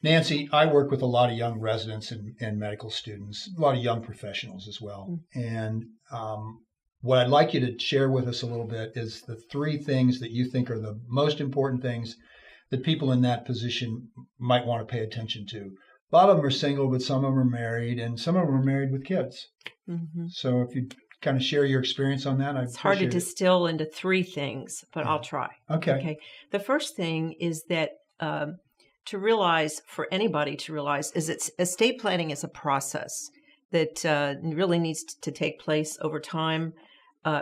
Nancy, I work with a lot of young residents and medical students, a lot of young professionals as well. And what I'd like you to share with us a little bit is the three things that you think are the most important things that people in that position might want to pay attention to. A lot of them are single, but some of them are married, and some of them are married with kids. Mm-hmm. So if you kind of share your experience on that, it's hard to distill into three things, but I'll try. Okay. The first thing is that to realize, for anybody to realize, is that estate planning is a process that really needs to take place over time.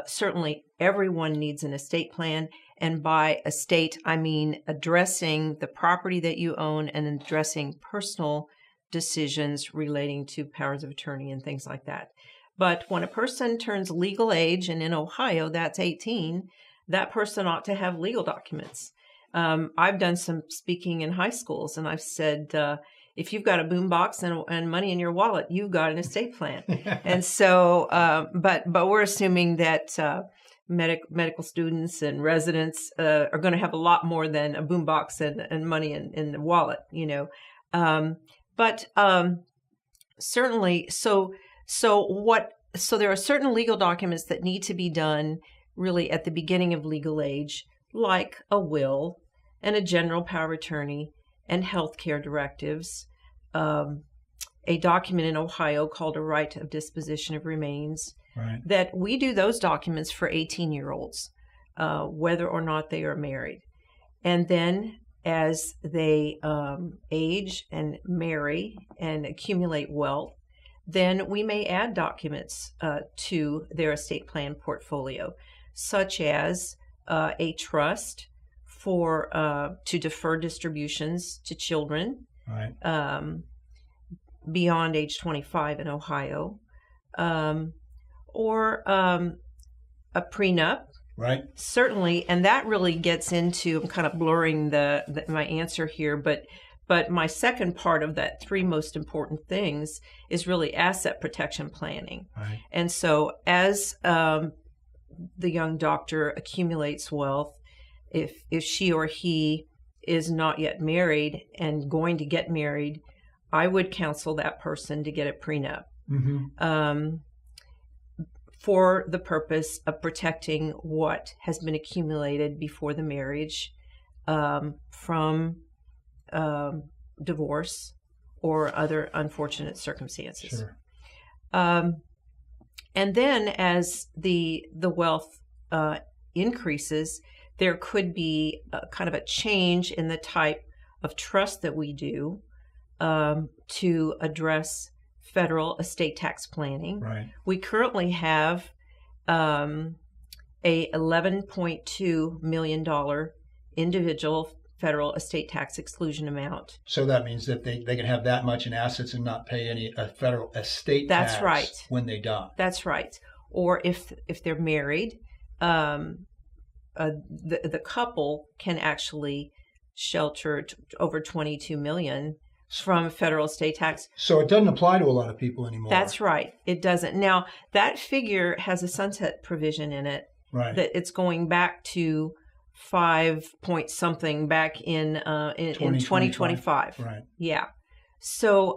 Certainly, everyone needs an estate plan. And by estate, I mean addressing the property that you own and addressing personal decisions relating to powers of attorney and things like that. But when a person turns legal age, and in Ohio that's 18, that person ought to have legal documents. I've done some speaking in high schools, and I've said, if you've got a boombox and money in your wallet, you've got an estate plan. And so, but we're assuming that medical students and residents are going to have a lot more than a boombox and money in the wallet, you know. But certainly, so there are certain legal documents that need to be done really at the beginning of legal age, like a will and a general power of attorney and healthcare directives, a document in Ohio called a right of disposition of remains. Right. That we do those documents for 18-year-olds, whether or not they are married. And then as they age and marry and accumulate wealth, then we may add documents to their estate plan portfolio, such as a trust to defer distributions to children, right, beyond age 25 in Ohio, or a prenup. Right. Certainly, and that really gets into, I'm kind of blurring my answer here, but my second part of that three most important things is really asset protection planning. Right. And so as the young doctor accumulates wealth, if she or he is not yet married and going to get married, I would counsel that person to get a prenup. Mm-hmm. For the purpose of protecting what has been accumulated before the marriage from divorce or other unfortunate circumstances. Sure. And then as the wealth increases, there could be kind of a change in the type of trust that we do to address federal estate tax planning. Right. We currently have a $11.2 million individual federal estate tax exclusion amount. So that means that they can have that much in assets and not pay any federal estate tax. That's right. When they die. That's right. Or if they're married, the couple can actually shelter over $22 million from federal estate tax. So it doesn't apply to a lot of people anymore. That's right. It doesn't. Now, that figure has a sunset provision in it. Right. That it's going back to 5 point something back in 2025. Right. Yeah. So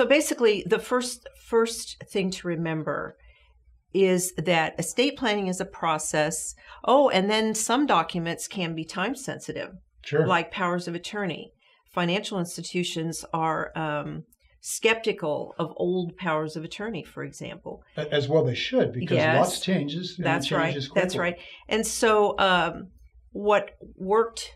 basically, the first thing to remember is that estate planning is a process. Oh, and then some documents can be time sensitive. Sure. Like powers of attorney. Financial institutions are skeptical of old powers of attorney, for example. As well they should, because lots changes. That's right. Quickly. That's right. And so what worked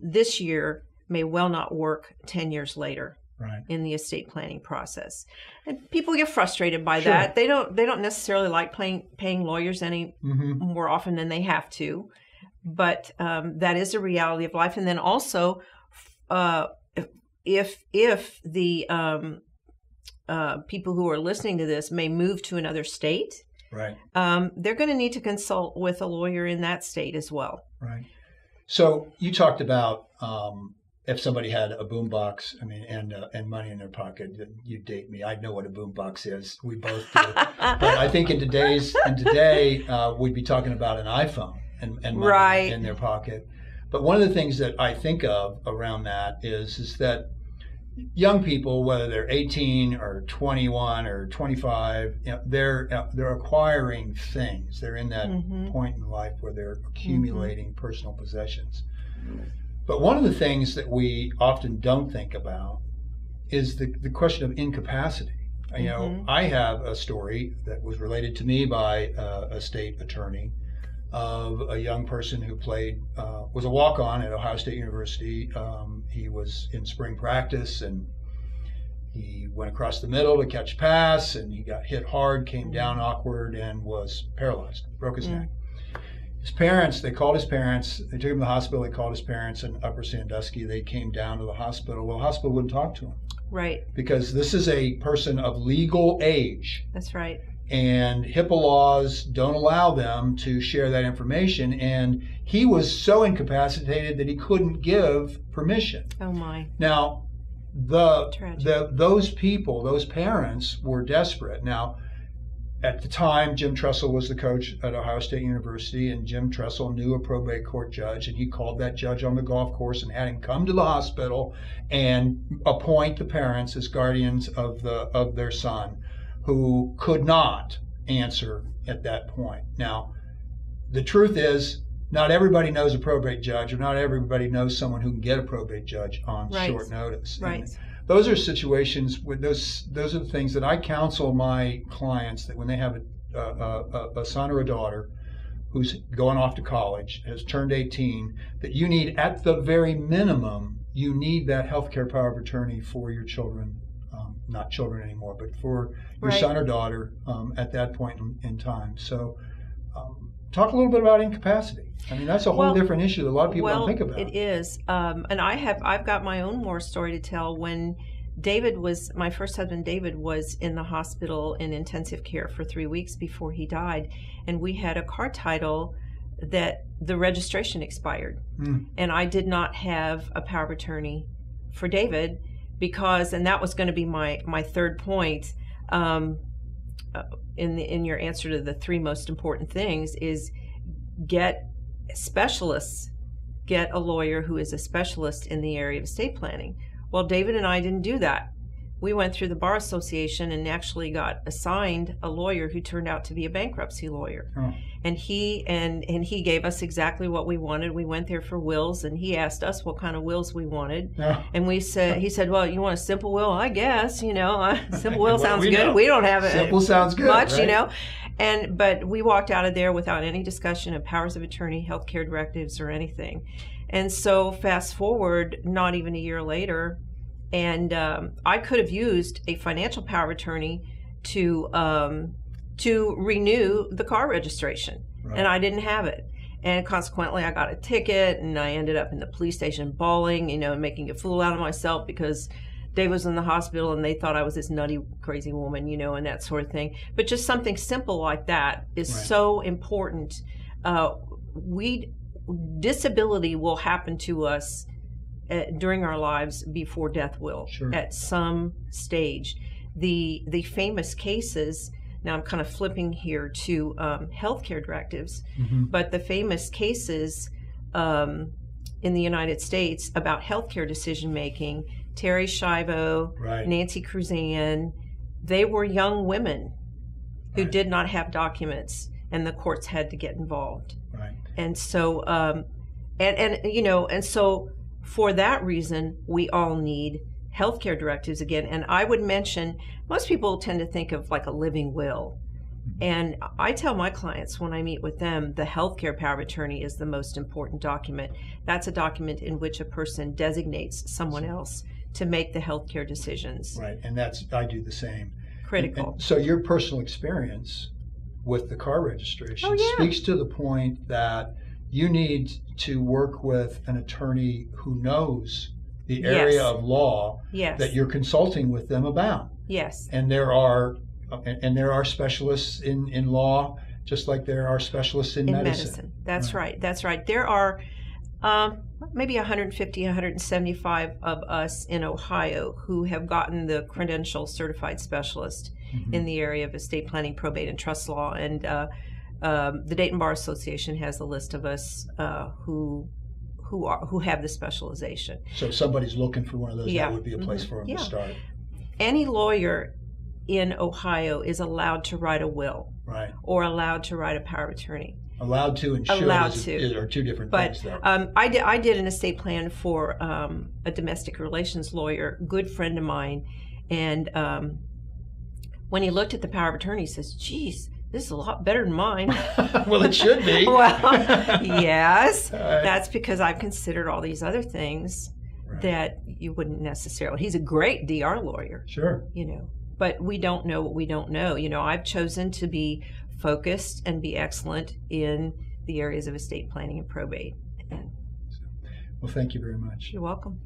this year may well not work 10 years later. Right. In the estate planning process. And people get frustrated by that. They don't necessarily like paying lawyers any more often than they have to. But that is a reality of life. And then also, if the people who are listening to this may move to another state, right, they're going to need to consult with a lawyer in that state as well. Right. So you talked about if somebody had a boombox, and money in their pocket, you date me. I know what a boombox is. We both do. But I think today, we'd be talking about an iPhone and money right. in their pocket. But one of the things that I think of around that is that young people, whether they're 18 or 21 or 25, they're acquiring things. They're in that point in life where they're accumulating personal possessions. But one of the things that we often don't think about is the question of incapacity. I have a story that was related to me by a state attorney of a young person who was a walk-on at Ohio State University. He was in spring practice and he went across the middle to catch a pass and he got hit hard, came down awkward, and was paralyzed, broke his neck. His parents, they called his parents, they took him to the hospital, they called his parents in Upper Sandusky, they came down to the hospital. Well, the hospital wouldn't talk to him. Right. Because this is a person of legal age. That's right. And HIPAA laws don't allow them to share that information. And he was so incapacitated that he couldn't give permission. Oh my. Now, those people, those parents were desperate. Now, at the time, Jim Tressel was the coach at Ohio State University, and Jim Tressel knew a probate court judge, and he called that judge on the golf course and had him come to the hospital and appoint the parents as guardians of their son, who could not answer at that point. Now, the truth is, not everybody knows a probate judge, or not everybody knows someone who can get a probate judge on short notice. Right. And those are situations where those are the things that I counsel my clients, that when they have a son or a daughter who's going off to college, has turned 18, that you need, at the very minimum, you need that healthcare power of attorney for your children, not children anymore, but for your son or daughter at that point in time. So talk a little bit about incapacity. I mean, that's a whole different issue that a lot of people don't think about. It is. And I've got my own more story to tell. When my first husband, David, was in the hospital in intensive care for 3 weeks before he died. And we had a car title that the registration expired. And I did not have a power of attorney for David because, and that was going to be my third point in your answer to the three most important things, is get specialists, get a lawyer who is a specialist in the area of estate planning. Well, David and I didn't do that. We went through the Bar Association and actually got assigned a lawyer who turned out to be a bankruptcy lawyer. And he gave us exactly what we wanted. We went there for wills, and he asked us what kind of wills we wanted. And he said, well, you want a simple will? I guess, simple will sounds good. Know. We don't have it. Simple sounds good, much, right? But we walked out of there without any discussion of powers of attorney, healthcare directives, or anything. And so fast forward, not even a year later, and I could have used a financial power of attorney to renew the car registration, and I didn't have it. And consequently, I got a ticket, and I ended up in the police station bawling, and making a fool out of myself because Dave was in the hospital and they thought I was this nutty, crazy woman, and that sort of thing. But just something simple like that is so important. Disability will happen to us during our lives before death will, at some stage. The famous cases, now I'm kind of flipping here to healthcare directives, but the famous cases in the United States about healthcare decision making, Terry Schiavo, Nancy Cruzan, they were young women who did not have documents, and the courts had to get involved. And so, and so for that reason, we all need healthcare directives again. And I would mention, most people tend to think of like a living will. And I tell my clients when I meet with them, the healthcare power of attorney is the most important document. That's a document in which a person designates someone else to make the healthcare decisions. Right, and I do the same. Critical. And so your personal experience with the car registration speaks to the point that you need to work with an attorney who knows the area of law that you're consulting with them about. Yes. And there are specialists in law, just like there are specialists in medicine. That's right. That's right. There are maybe 150, 175 of us in Ohio who have gotten the credential certified specialist in the area of estate planning, probate, and trust law. And the Dayton Bar Association has a list of us who who have the specialization. So if somebody's looking for one of those, Yeah. that would be a place for them to start. Any lawyer in Ohio is allowed to write a will, Right. or allowed to write a power of attorney. Allowed to and should are two different things, though. I did an estate plan for a domestic relations lawyer, good friend of mine, and when he looked at the power of attorney, he says, "Geez, this is a lot better than mine." Well, it should be. Well, yes, that's because I've considered all these other things that you wouldn't necessarily. He's a great DR lawyer, sure, but we don't know what we don't know. I've chosen to be focused and be excellent in the areas of estate planning and probate. Well, thank you very much. You're welcome.